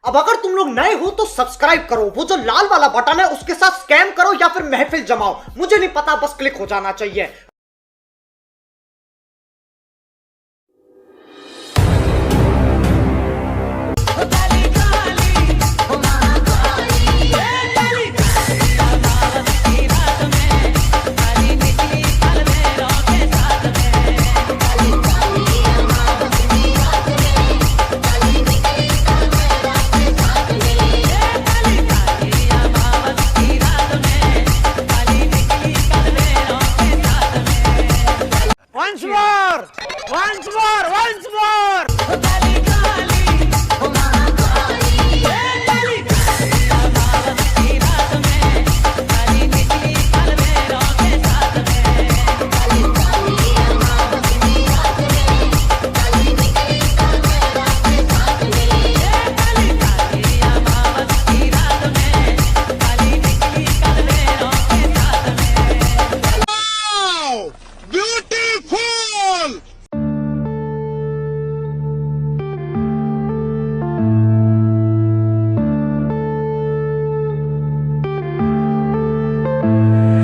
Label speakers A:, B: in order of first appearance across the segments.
A: अब अगर तुम लोग नए हो तो सब्सक्राइब करो, वो जो लाल वाला बटन है उसके साथ स्कैम करो या फिर महफिल जमाओ, मुझे नहीं पता, बस क्लिक हो जाना चाहिए। Once more!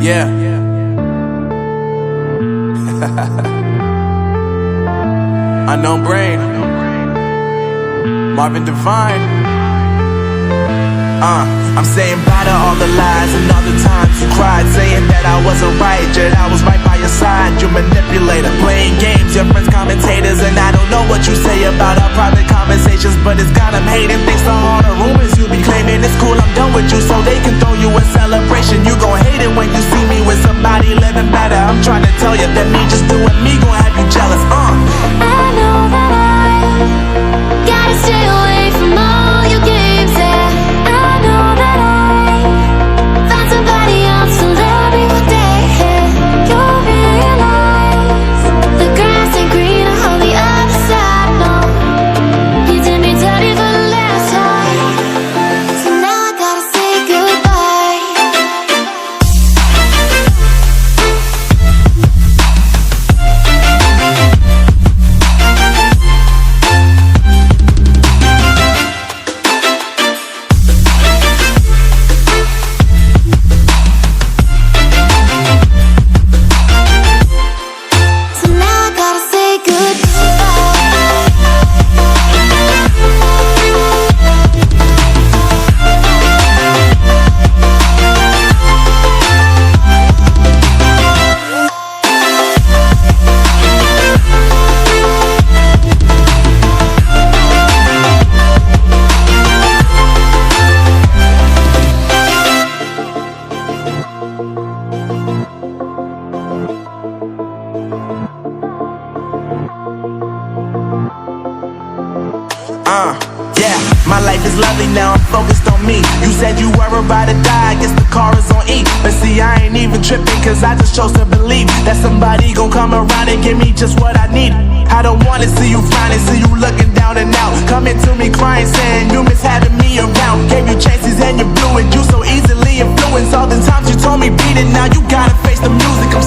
B: Yeah. Unknown Brain, Marvin Devine. I'm saying bye to all the lies and all the times you cried, saying that I wasn't right, yet I was right by your side. You manipulator, playing games, your friends commentators, and I don't know what you say about our private conversations, but it's got them hating. Thanks to all the rumors you be claiming. It's cool, I'm done with you, so they can throw you a celebration. You gon' hate it when you see me with somebody living better. I'm trying to tell you that me just doing me gon' have you jealous.
C: I know that I gotta stay away from all your games, yeah. I know that I find somebody else to love me one day, yeah. You'll realize the grass ain't greener on the other side, no. You did me dirty for the last time, so now I gotta say goodbye.
B: Yeah, my life is lovely now, I'm focused on me. You said you were about to die, I guess the car is on E. But see, I ain't even tripping, cause I just chose to believe that somebody gon' come around and give me just what I need. I don't wanna see you frowning, see you looking down and out, coming to me crying, saying you miss having me around. Gave you chances and you blew it, you so easily influenced. All the times you told me beat it, now you gotta face the music. I'm